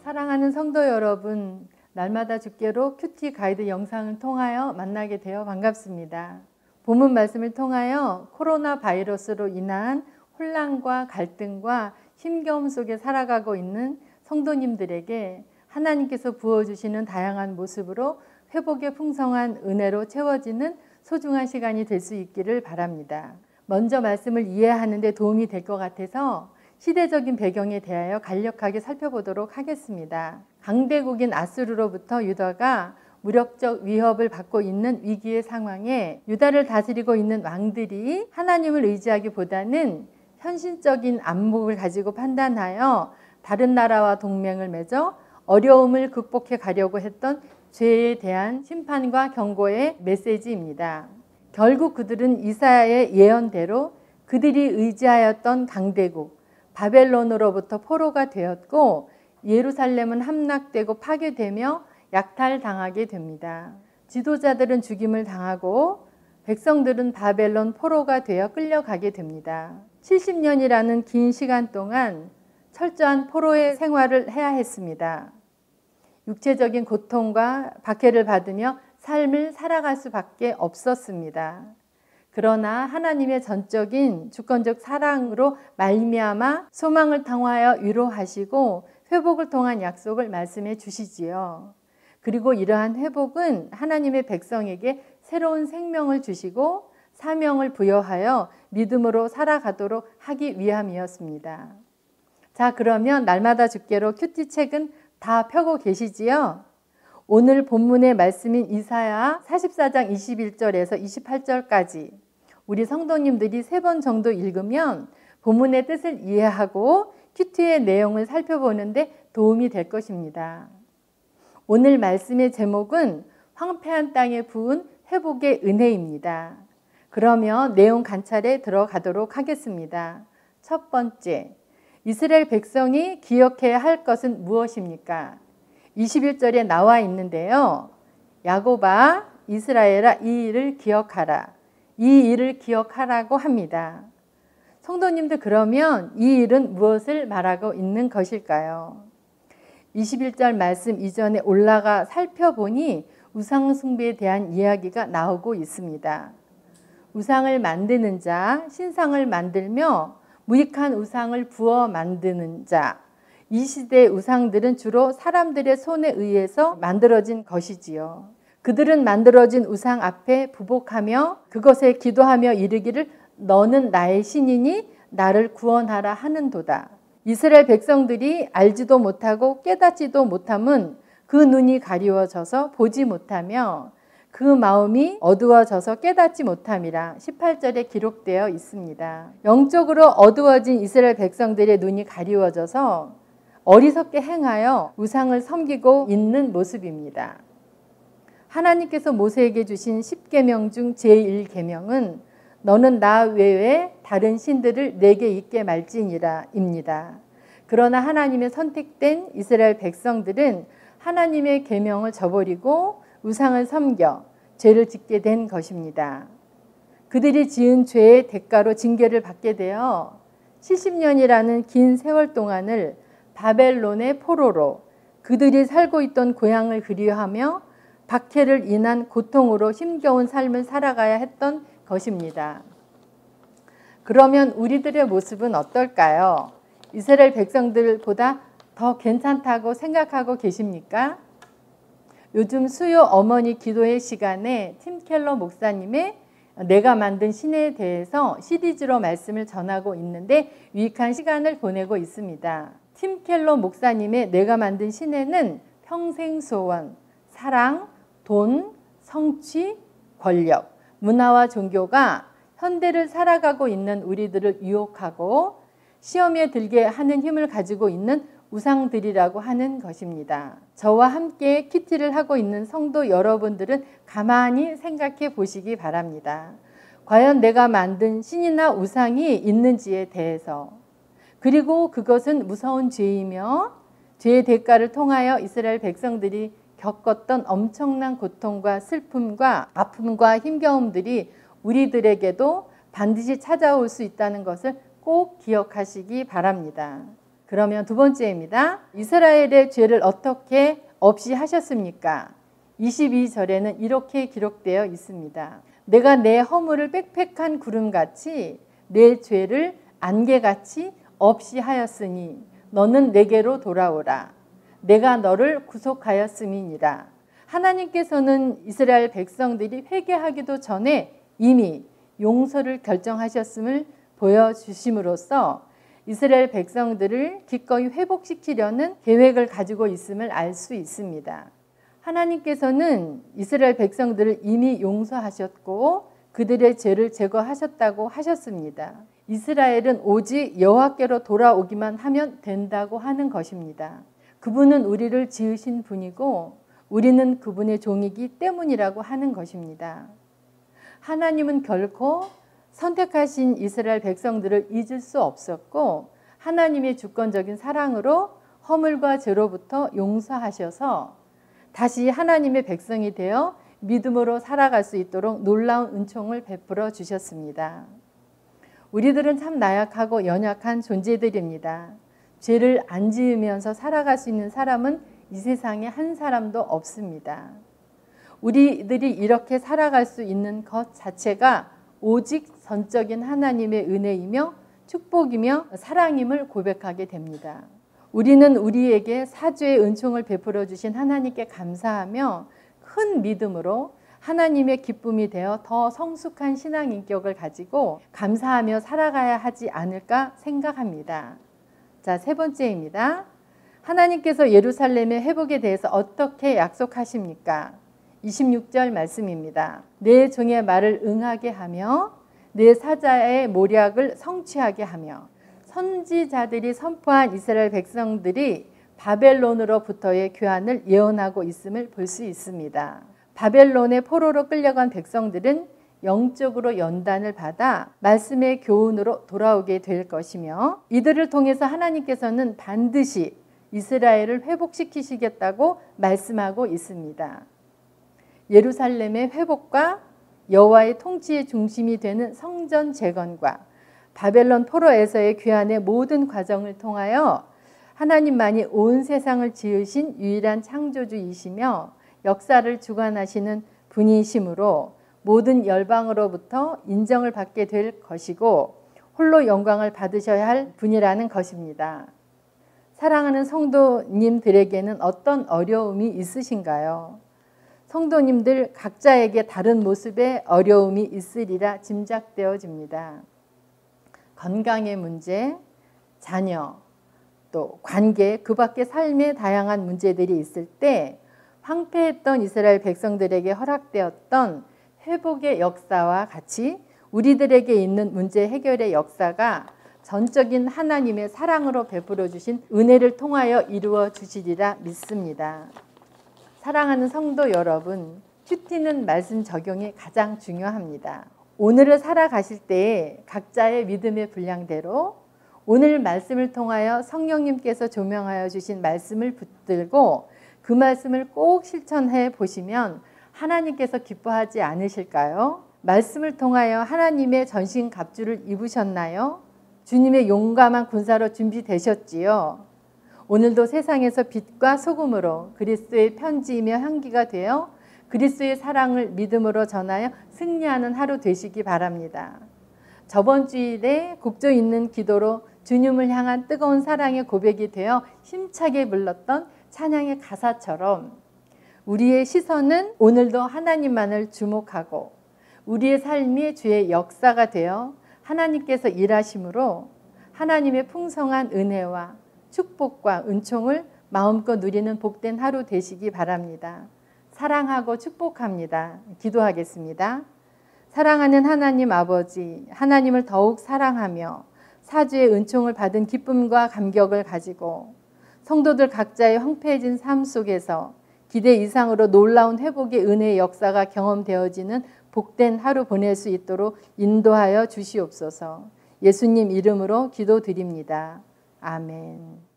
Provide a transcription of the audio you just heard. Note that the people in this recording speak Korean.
사랑하는 성도 여러분, 날마다 주께로 큐티 가이드 영상을 통하여 만나게 되어 반갑습니다. 본문 말씀을 통하여 코로나 바이러스로 인한 혼란과 갈등과 힘겨움 속에 살아가고 있는 성도님들에게 하나님께서 부어주시는 다양한 모습으로 회복의 풍성한 은혜로 채워지는 소중한 시간이 될 수 있기를 바랍니다. 먼저 말씀을 이해하는 데 도움이 될 것 같아서 시대적인 배경에 대하여 간략하게 살펴보도록 하겠습니다. 강대국인 아수르로부터 유다가 무력적 위협을 받고 있는 위기의 상황에 유다를 다스리고 있는 왕들이 하나님을 의지하기보다는 현실적인 안목을 가지고 판단하여 다른 나라와 동맹을 맺어 어려움을 극복해 가려고 했던 죄에 대한 심판과 경고의 메시지입니다. 결국 그들은 이사야의 예언대로 그들이 의지하였던 강대국 바벨론으로부터 포로가 되었고 예루살렘은 함락되고 파괴되며 약탈당하게 됩니다. 지도자들은 죽임을 당하고 백성들은 바벨론 포로가 되어 끌려가게 됩니다. 70년이라는 긴 시간 동안 철저한 포로의 생활을 해야 했습니다. 육체적인 고통과 박해를 받으며 삶을 살아갈 수밖에 없었습니다. 그러나 하나님의 전적인 주권적 사랑으로 말미암아 소망을 통하여 위로하시고 회복을 통한 약속을 말씀해 주시지요. 그리고 이러한 회복은 하나님의 백성에게 새로운 생명을 주시고 사명을 부여하여 믿음으로 살아가도록 하기 위함이었습니다. 자, 그러면 날마다 주께로 큐티 책은 다 펴고 계시지요? 오늘 본문의 말씀인 이사야 44장 21절에서 28절까지 우리 성도님들이 3번 정도 읽으면 본문의 뜻을 이해하고 큐티의 내용을 살펴보는데 도움이 될 것입니다. 오늘 말씀의 제목은 황폐한 땅에 부은 회복의 은혜입니다. 그러면 내용 관찰에 들어가도록 하겠습니다. 첫 번째, 이스라엘 백성이 기억해야 할 것은 무엇입니까? 21절에 나와 있는데요. 야곱아, 이스라엘아, 이 일을 기억하라. 이 일을 기억하라고 합니다. 성도님들, 그러면 이 일은 무엇을 말하고 있는 것일까요? 21절 말씀 이전에 올라가 살펴보니 우상 숭배에 대한 이야기가 나오고 있습니다. 우상을 만드는 자, 신상을 만들며 무익한 우상을 부어 만드는 자, 이 시대의 우상들은 주로 사람들의 손에 의해서 만들어진 것이지요. 그들은 만들어진 우상 앞에 부복하며 그것에 기도하며 이르기를 너는 나의 신이니 나를 구원하라 하는도다. 이스라엘 백성들이 알지도 못하고 깨닫지도 못함은 그 눈이 가리워져서 보지 못하며 그 마음이 어두워져서 깨닫지 못함이라 18절에 기록되어 있습니다. 영적으로 어두워진 이스라엘 백성들의 눈이 가리워져서 어리석게 행하여 우상을 섬기고 있는 모습입니다. 하나님께서 모세에게 주신 10계명 중 제1계명은 너는 나 외에 다른 신들을 내게 있게 말지니라 입니다. 그러나 하나님의 선택된 이스라엘 백성들은 하나님의 계명을 저버리고 우상을 섬겨 죄를 짓게 된 것입니다. 그들이 지은 죄의 대가로 징계를 받게 되어 70년이라는 긴 세월 동안을 바벨론의 포로로 그들이 살고 있던 고향을 그리워하며 박해를 인한 고통으로 힘겨운 삶을 살아가야 했던 것입니다. 그러면 우리들의 모습은 어떨까요? 이스라엘 백성들보다 더 괜찮다고 생각하고 계십니까? 요즘 수요 어머니 기도회 시간에 팀 켈러 목사님의 내가 만든 신에 대해서 시리즈로 말씀을 전하고 있는데 유익한 시간을 보내고 있습니다. 팀 켈러 목사님의 내가 만든 신에는 평생 소원, 사랑, 돈, 성취, 권력, 문화와 종교가 현대를 살아가고 있는 우리들을 유혹하고 시험에 들게 하는 힘을 가지고 있는 우상들이라고 하는 것입니다. 저와 함께 큐티를 하고 있는 성도 여러분들은 가만히 생각해 보시기 바랍니다. 과연 내가 만든 신이나 우상이 있는지에 대해서, 그리고 그것은 무서운 죄이며 죄의 대가를 통하여 이스라엘 백성들이 겪었던 엄청난 고통과 슬픔과 아픔과 힘겨움들이 우리들에게도 반드시 찾아올 수 있다는 것을 꼭 기억하시기 바랍니다. 그러면 두 번째입니다. 이스라엘의 죄를 어떻게 없이 하셨습니까? 22절에는 이렇게 기록되어 있습니다. 내가 내 허물을 빽빽한 구름같이 내 죄를 안개같이 없이 하였으니 너는 내게로 돌아오라. 내가 너를 구속하였음이니라. 하나님께서는 이스라엘 백성들이 회개하기도 전에 이미 용서를 결정하셨음을 보여주심으로써 이스라엘 백성들을 기꺼이 회복시키려는 계획을 가지고 있음을 알 수 있습니다. 하나님께서는 이스라엘 백성들을 이미 용서하셨고 그들의 죄를 제거하셨다고 하셨습니다. 이스라엘은 오직 여호와께로 돌아오기만 하면 된다고 하는 것입니다. 그분은 우리를 지으신 분이고 우리는 그분의 종이기 때문이라고 하는 것입니다. 하나님은 결코 선택하신 이스라엘 백성들을 잊을 수 없었고 하나님의 주권적인 사랑으로 허물과 죄로부터 용서하셔서 다시 하나님의 백성이 되어 믿음으로 살아갈 수 있도록 놀라운 은총을 베풀어 주셨습니다. 우리들은 참 나약하고 연약한 존재들입니다. 죄를 안 지으면서 살아갈 수 있는 사람은 이 세상에 한 사람도 없습니다. 우리들이 이렇게 살아갈 수 있는 것 자체가 오직 전적인 하나님의 은혜이며 축복이며 사랑임을 고백하게 됩니다. 우리는 우리에게 사죄의 은총을 베풀어 주신 하나님께 감사하며 큰 믿음으로 하나님의 기쁨이 되어 더 성숙한 신앙 인격을 가지고 감사하며 살아가야 하지 않을까 생각합니다. 자, 세 번째입니다. 하나님께서 예루살렘의 회복에 대해서 어떻게 약속하십니까? 26절 말씀입니다. 내 종의 말을 응하게 하며 내 사자의 모략을 성취하게 하며. 선지자들이 선포한 이스라엘 백성들이 바벨론으로부터의 교환을 예언하고 있음을 볼 수 있습니다. 바벨론의 포로로 끌려간 백성들은 영적으로 연단을 받아 말씀의 교훈으로 돌아오게 될 것이며 이들을 통해서 하나님께서는 반드시 이스라엘을 회복시키시겠다고 말씀하고 있습니다. 예루살렘의 회복과 여호와의 통치의 중심이 되는 성전 재건과 바벨론 포로에서의 귀환의 모든 과정을 통하여 하나님만이 온 세상을 지으신 유일한 창조주이시며 역사를 주관하시는 분이시므로 모든 열방으로부터 인정을 받게 될 것이고 홀로 영광을 받으셔야 할 분이라는 것입니다. 사랑하는 성도님들에게는 어떤 어려움이 있으신가요? 성도님들 각자에게 다른 모습의 어려움이 있으리라 짐작되어집니다. 건강의 문제, 자녀, 또 관계, 그 밖의 삶의 다양한 문제들이 있을 때 황폐했던 이스라엘 백성들에게 허락되었던 회복의 역사와 같이 우리들에게 있는 문제 해결의 역사가 전적인 하나님의 사랑으로 베풀어 주신 은혜를 통하여 이루어 주시리라 믿습니다. 사랑하는 성도 여러분, 큐티는 말씀 적용이 가장 중요합니다. 오늘을 살아가실 때에 각자의 믿음의 분량대로 오늘 말씀을 통하여 성령님께서 조명하여 주신 말씀을 붙들고 그 말씀을 꼭 실천해 보시면 하나님께서 기뻐하지 않으실까요? 말씀을 통하여 하나님의 전신갑주를 입으셨나요? 주님의 용감한 군사로 준비되셨지요? 오늘도 세상에서 빛과 소금으로 그리스도의 편지이며 향기가 되어 그리스도의 사랑을 믿음으로 전하여 승리하는 하루 되시기 바랍니다. 저번 주일에 곡조 있는 기도로 주님을 향한 뜨거운 사랑의 고백이 되어 힘차게 불렀던 찬양의 가사처럼 우리의 시선은 오늘도 하나님만을 주목하고 우리의 삶이 주의 역사가 되어 하나님께서 일하심으로 하나님의 풍성한 은혜와 축복과 은총을 마음껏 누리는 복된 하루 되시기 바랍니다. 사랑하고 축복합니다. 기도하겠습니다. 사랑하는 하나님 아버지, 하나님을 더욱 사랑하며 사주의 은총을 받은 기쁨과 감격을 가지고 성도들 각자의 황폐해진 삶 속에서 기대 이상으로 놀라운 회복의 은혜의 역사가 경험되어지는 복된 하루 보낼 수 있도록 인도하여 주시옵소서. 예수님 이름으로 기도드립니다. 아멘.